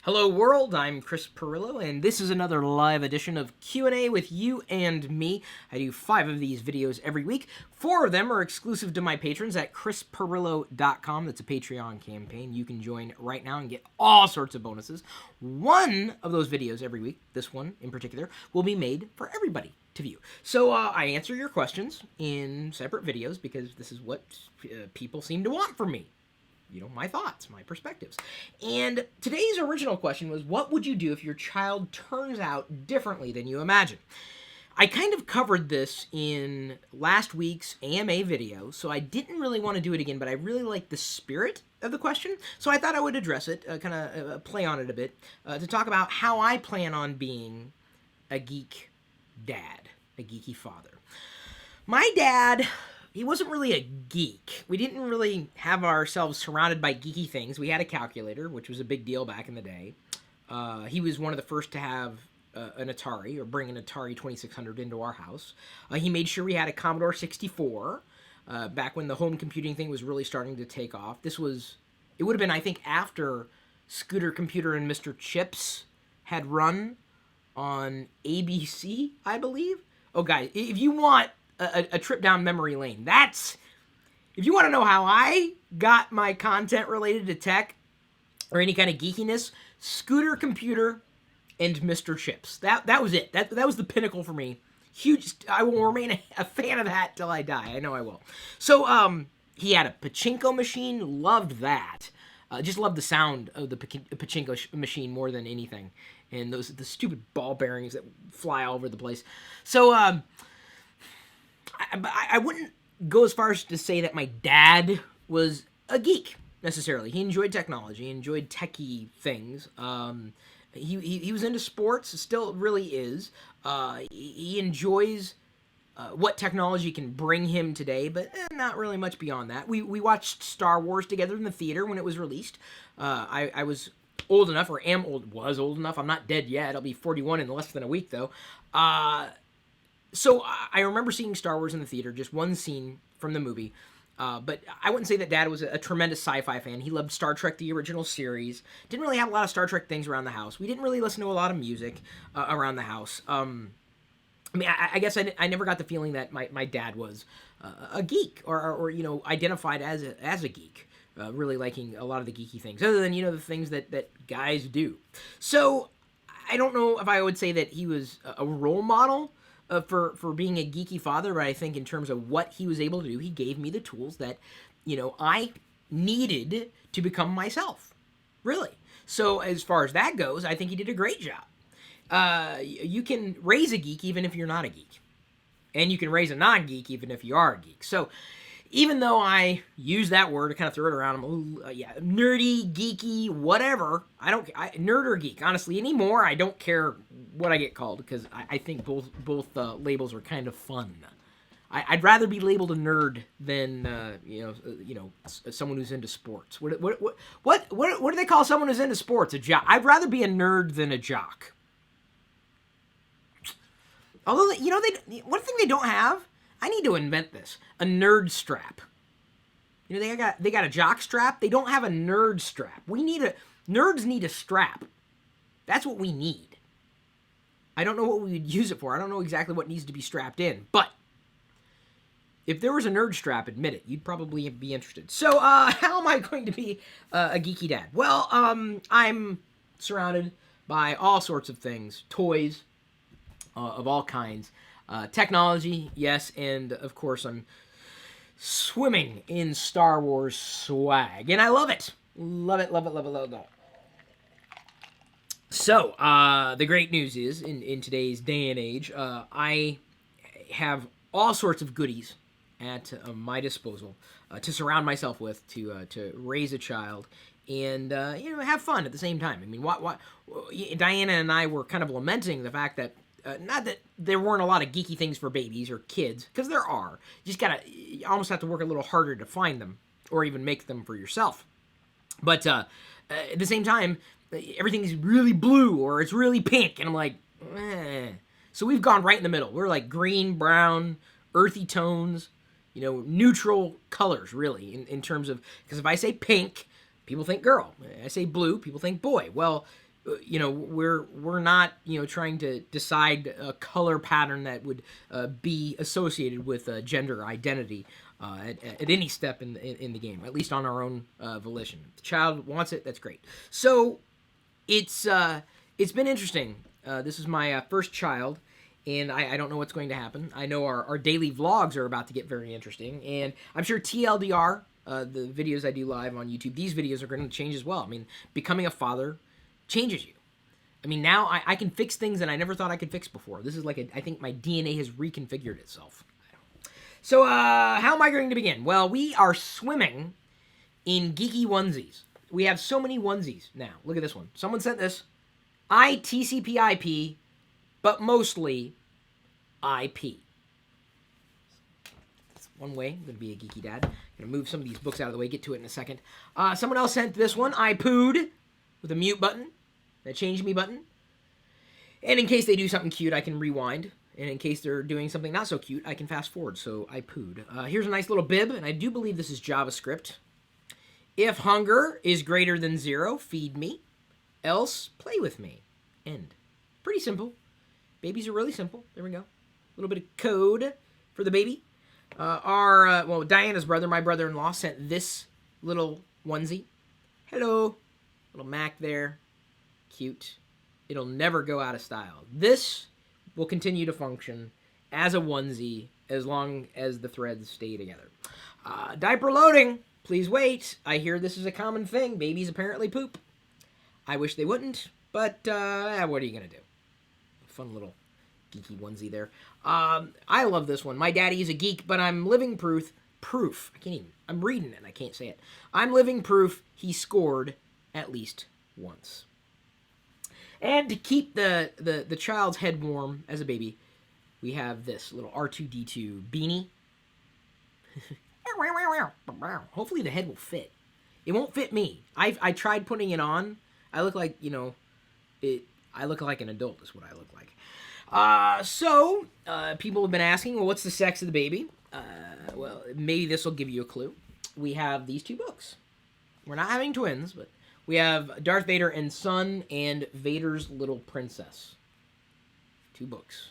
Hello world, I'm Chris Pirillo, and this is another live edition of Q&A with you and me. I do 5 of these videos every week. 4 of them are exclusive to my patrons at chrispirillo.com. That's a Patreon campaign. You can join right now and get all sorts of bonuses. One of those videos every week, this one in particular, will be made for everybody to view. So I answer your questions in separate videos because this is what people seem to want from me. You know, my thoughts, my perspectives. And today's original question was, what would you do if your child turns out differently than you imagine? I kind of covered this in last week's AMA video, so I didn't really want to do it again, but I really like the spirit of the question, so I thought I would address it, kind of play on it a bit, to talk about how I plan on being a geek dad, a geeky father. My dad... he wasn't really a geek. We didn't really have ourselves surrounded by geeky things. We had a calculator, which was a big deal back in the day. He was one of the first to have an Atari, or bring an Atari 2600 into our house. He made sure we had a Commodore 64, back when the home computing thing was really starting to take off. It would have been, I think, after Scooter Computer and Mr. Chips had run on ABC, I believe. Oh, guys, if you want a trip down memory lane. If you want to know how I got my content related to tech or any kind of geekiness, Scooter Computer and Mr. Chips. That was it. That was the pinnacle for me. Huge. I will remain a fan of that till I die. I know I will. So he had a pachinko machine. Loved that. Just loved the sound of the pachinko machine more than anything. And the stupid ball bearings that fly all over the place. So I wouldn't go as far as to say that my dad was a geek, necessarily. He enjoyed technology, he enjoyed techie things. He was into sports, still really is. He enjoys what technology can bring him today, but not really much beyond that. We watched Star Wars together in the theater when it was released. I was old enough, or was old enough. I'm not dead yet. I'll be 41 in less than a week, though. So I remember seeing Star Wars in the theater, just one scene from the movie. But I wouldn't say that Dad was a tremendous sci-fi fan. He loved Star Trek, the original series. Didn't really have a lot of Star Trek things around the house. We didn't really listen to a lot of music around the house. I mean, I guess I never got the feeling that my dad was a geek or you know, identified as a geek. Really liking a lot of the geeky things, other than, you know, the things that guys do. So I don't know if I would say that he was a role model for being a geeky father, but I think in terms of what he was able to do, he gave me the tools that, you know, I needed to become myself, really. So as far as that goes, I think he did a great job. You can raise a geek even if you're not a geek. And you can raise a non-geek even if you are a geek. So even though I use that word to kind of throw it around, nerdy, geeky, whatever, nerd or geek, honestly, anymore, I don't care what I get called, because I think both labels are kind of fun. I'd rather be labeled a nerd than someone who's into sports. What do they call someone who's into sports? A jock. I'd rather be a nerd than a jock. Although, you know, one thing they don't have, I need to invent this, a nerd strap. You know, they got a jock strap. They don't have a nerd strap. Nerds need a strap. That's what we need. I don't know what we would use it for. I don't know exactly what needs to be strapped in. But if there was a nerd strap, admit it, you'd probably be interested. So how am I going to be a geeky dad? Well, I'm surrounded by all sorts of things. Toys of all kinds. Technology, yes, and of course I'm swimming in Star Wars swag, and I love it. Love it, love it, love it, love it. So, the great news is, in today's day and age, I have all sorts of goodies at my disposal to surround myself with, to raise a child, and have fun at the same time. I mean, Diana and I were kind of lamenting the fact that not that there weren't a lot of geeky things for babies or kids, because there are. You almost have to work a little harder to find them, or even make them for yourself. But at the same time, everything's really blue, or it's really pink, and I'm like, eh. So we've gone right in the middle. We're like green, brown, earthy tones, neutral colors, really, in terms of, because if I say pink, people think girl. I say blue, people think boy. Well, you know, we're not, you know, trying to decide a color pattern that would be associated with gender identity at any step in the game, at least on our own volition. If the child wants it, that's great. So it's been interesting. This is my first child, and I don't know what's going to happen. I know our daily vlogs are about to get very interesting, and I'm sure TLDR, the videos I do live on YouTube, these videos are going to change as well. I mean, becoming a father changes you. I mean, now I can fix things that I never thought I could fix before. This is like I think my DNA has reconfigured itself. So, how am I going to begin? Well, we are swimming in geeky onesies. We have so many onesies now. Look at this one. Someone sent this. TCP/IP, but mostly IP. That's one way. I'm going to be a geeky dad. I'm going to move some of these books out of the way, get to it in a second. Someone else sent this one. I pooed with a mute button, that change me button. And in case they do something cute, I can rewind. And in case they're doing something not so cute, I can fast forward. So I pooed. Here's a nice little bib, and I do believe this is JavaScript. If hunger is greater than 0, feed me. Else, play with me. End. Pretty simple. Babies are really simple. There we go. A little bit of code for the baby. Well, Diana's brother, my brother-in-law, sent this little onesie. Hello. Little Mac there. Cute. It'll never go out of style. This will continue to function as a onesie as long as the threads stay together. Diaper loading. Please wait. I hear this is a common thing. Babies apparently poop. I wish they wouldn't, but what are you going to do? Fun little geeky onesie there. I love this one. My daddy is a geek, but I'm living proof. I can't even. I'm reading it. I can't say it. I'm living proof he scored at least once. And to keep the child's head warm as a baby, we have this little R2-D2 beanie. Hopefully the head will fit. It won't fit me. I tried putting it on. I look like, you know, I look like an adult is what I look like. So people have been asking, well, what's the sex of the baby? Well, maybe this will give you a clue. We have these two books. We're not having twins, but we have Darth Vader and Son and Vader's Little Princess. 2 books.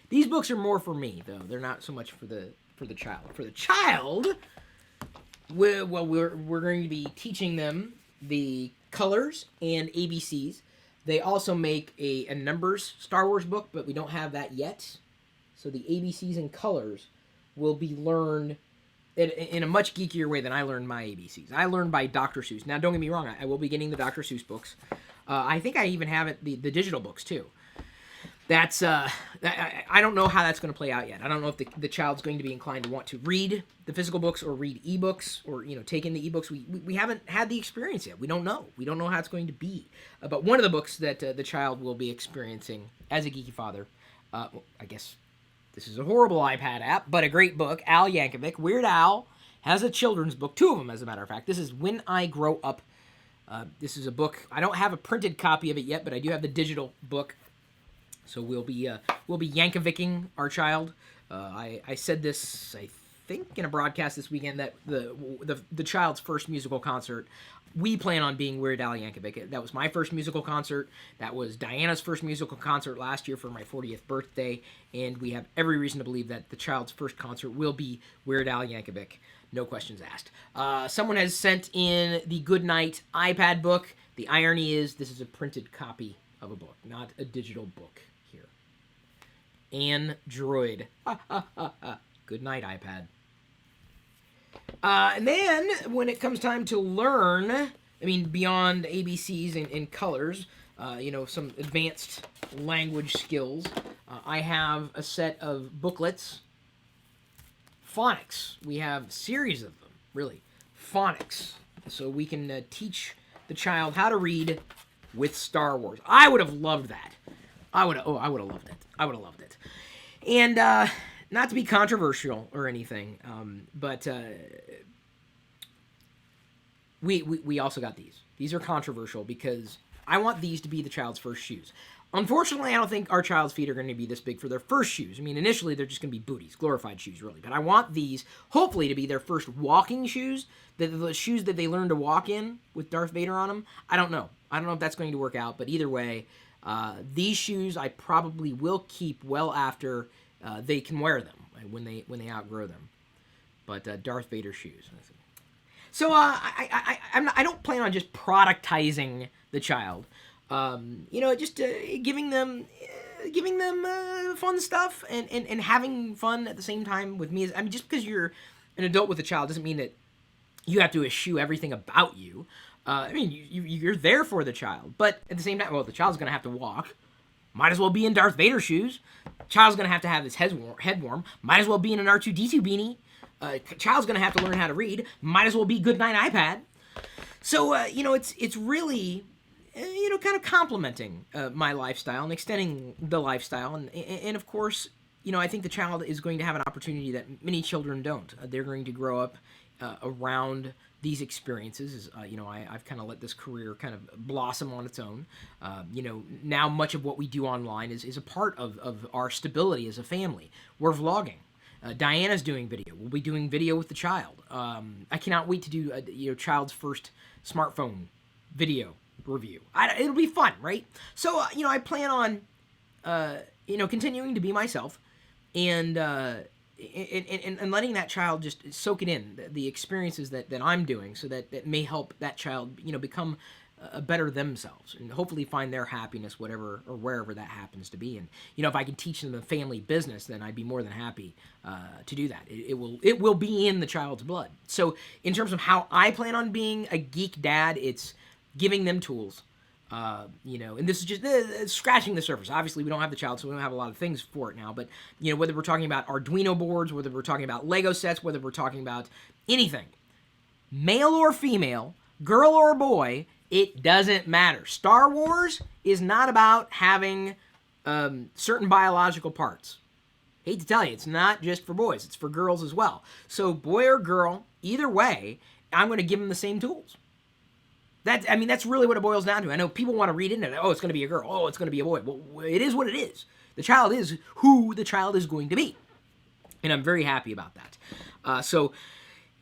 These books are more for me, though. They're not so much for the child. For the child, we're going to be teaching them the colors and ABCs. They also make a numbers Star Wars book, but we don't have that yet. So the ABCs and colors will be learned in a much geekier way than I learned my ABCs. I learned by Dr. Seuss. Now, don't get me wrong. I will be getting the Dr. Seuss books. I think I even have the digital books, too. That's I don't know how that's going to play out yet. I don't know if the child's going to be inclined to want to read the physical books or read ebooks or, you know, take in the ebooks. We haven't had the experience yet. We don't know. We don't know how it's going to be. But one of the books that the child will be experiencing as a geeky father, I guess this is a horrible iPad app, but a great book. Al Yankovic, Weird Al, has a children's book. 2 of them, as a matter of fact. This is When I Grow Up. This is a book. I don't have a printed copy of it yet, but I do have the digital book. So we'll be Yankovicing our child. I said this, I think, in a broadcast this weekend that the child's first musical concert, we plan on being Weird Al Yankovic. That was my first musical concert. That was Diana's first musical concert last year for my 40th birthday, and we have every reason to believe that the child's first concert will be Weird Al Yankovic. No questions asked. Someone has sent in the Goodnight iPad book. The irony is this is a printed copy of a book, not a digital book here. Android. Good night, iPad. And then, when it comes time to learn, I mean, beyond ABCs and colors, you know, some advanced language skills, I have a set of booklets. Phonics. We have a series of them, really. Phonics. So we can teach the child how to read with Star Wars. I would have loved that. I would have loved it. I would have loved it. And not to be controversial or anything, but we also got these. These are controversial because I want these to be the child's first shoes. Unfortunately, I don't think our child's feet are going to be this big for their first shoes. I mean, initially, they're just going to be booties, glorified shoes, really. But I want these, hopefully, to be their first walking shoes, the shoes that they learn to walk in with Darth Vader on them. I don't know. I don't know if that's going to work out, but either way, these shoes I probably will keep well after they can wear them, when they outgrow them. But Darth Vader shoes. So I don't plan on just productizing the child. Just giving them fun stuff and having fun at the same time with me. I mean, just because you're an adult with a child doesn't mean that you have to eschew everything about you. I mean, you're there for the child, but at the same time, well, the child's going to have to walk. Might as well be in Darth Vader shoes. Child's going to have his head warm. Might as well be in an R2-D2 beanie. Child's going to have to learn how to read. Might as well be Goodnight iPad. So, it's really, kind of complementing my lifestyle and extending the lifestyle. And of course, I think the child is going to have an opportunity that many children don't. They're going to grow up around these experiences. I've kind of let this career kind of blossom on its own. Now much of what we do online is a part of our stability as a family. We're vlogging. Diana's doing video. We'll be doing video with the child. I cannot wait to do child's first smartphone video review. It'll be fun, right? So, I plan on, continuing to be myself and letting that child just soak it in, the experiences that I'm doing, so that may help that child, become a better themselves and hopefully find their happiness, whatever or wherever that happens to be. And, if I can teach them the family business, then I'd be more than happy to do that. It will be in the child's blood. So in terms of how I plan on being a geek dad, it's giving them tools, and this is just scratching the surface. Obviously, we don't have the child, so we don't have a lot of things for it now. But, whether we're talking about Arduino boards, whether we're talking about Lego sets, whether we're talking about anything, male or female, girl or boy, it doesn't matter. Star Wars is not about having certain biological parts. Hate to tell you, it's not just for boys. It's for girls as well. So boy or girl, either way, I'm going to give them the same tools. That's really what it boils down to. I know people want to read into it. Oh, it's going to be a girl. Oh, it's going to be a boy. Well, it is what it is. The child is who the child is going to be. And I'm very happy about that. So,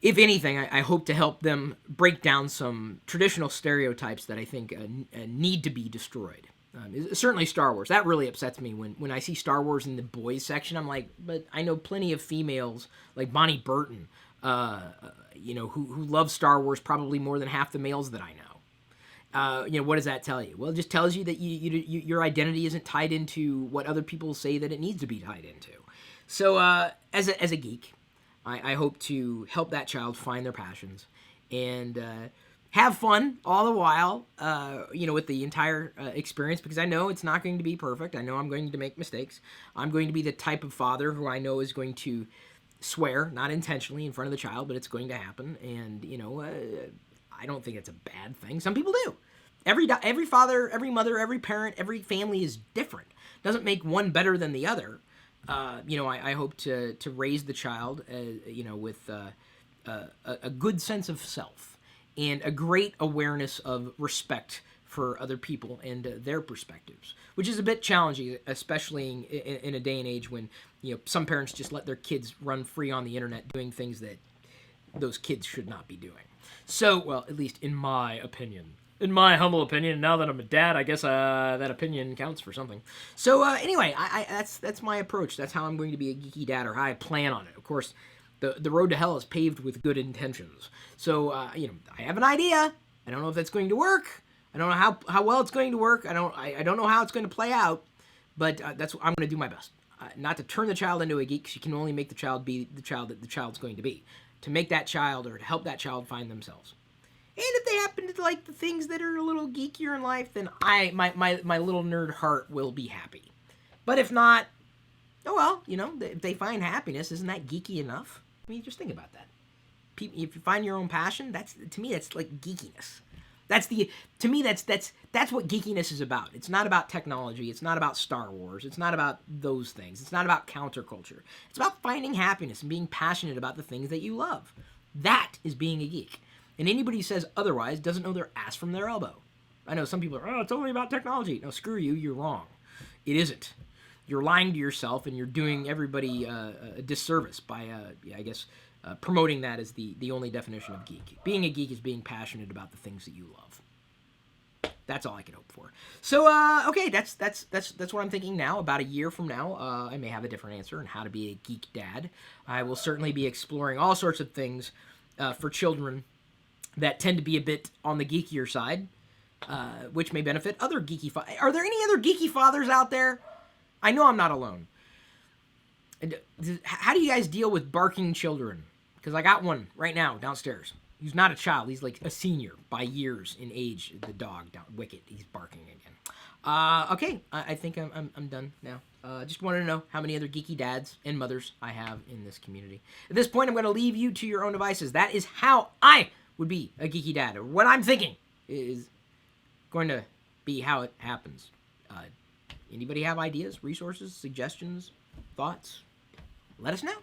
if anything, I hope to help them break down some traditional stereotypes that I think need to be destroyed. Certainly Star Wars. That really upsets me when I see Star Wars in the boys section. I'm like, but I know plenty of females, like Bonnie Burton, who love Star Wars probably more than half the males that I know. What does that tell you? Well, it just tells you that your identity isn't tied into what other people say that it needs to be tied into. So, as a geek, I hope to help that child find their passions and have fun all the while, with the entire experience, because I know it's not going to be perfect. I know I'm going to make mistakes. I'm going to be the type of father who I know is going to swear, not intentionally in front of the child, but it's going to happen. And, I don't think it's a bad thing. Some people do. Every father, every mother, every parent, every family is different. Doesn't make one better than the other. I hope to raise the child, with a good sense of self and a great awareness of respect for other people and their perspectives, which is a bit challenging, especially in a day and age when, some parents just let their kids run free on the internet doing things that those kids should not be doing. So, well, at least in my opinion. In my humble opinion, now that I'm a dad, I guess that opinion counts for something. So anyway, that's my approach. That's how I'm going to be a geeky dad, or how I plan on it. Of course, the road to hell is paved with good intentions. So I have an idea. I don't know if that's going to work. I don't know how well it's going to work. I don't know how it's going to play out. But that's what I'm going to do my best. Not to turn the child into a geek, because you can only make the child be the child that the child's going to be. To make that child, or to help that child find themselves. And if they happen to like the things that are a little geekier in life, then my little nerd heart will be happy. But if not, oh well, if they find happiness, isn't that geeky enough? I mean, just think about that. If you find your own passion, to me that's like geekiness. That's what geekiness is about. It's not about technology. It's not about Star Wars. It's not about those things. It's not about counterculture. It's about finding happiness and being passionate about the things that you love. That is being a geek. And anybody who says otherwise doesn't know their ass from their elbow. I know some people are, it's only about technology. No, screw you, you're wrong. It isn't. You're lying to yourself, and you're doing everybody a disservice by, promoting that as the only definition of geek. Being a geek is being passionate about the things that you love. That's all I can hope for. So, okay, that's what I'm thinking now. About a year from now, I may have a different answer on how to be a geek dad. I will certainly be exploring all sorts of things for children that tend to be a bit on the geekier side, which may benefit other geeky fathers. Are there any other geeky fathers out there? I know I'm not alone. And how do you guys deal with barking children? Because I got one right now downstairs. He's not a child. He's like a senior by years in age. The dog, Wicket, he's barking again. Okay, I think I'm done now. Just wanted to know how many other geeky dads and mothers I have in this community. At this point, I'm going to leave you to your own devices. That is how I would be a geeky dad. What I'm thinking is going to be how it happens. Anybody have ideas, resources, suggestions, thoughts? Let us know.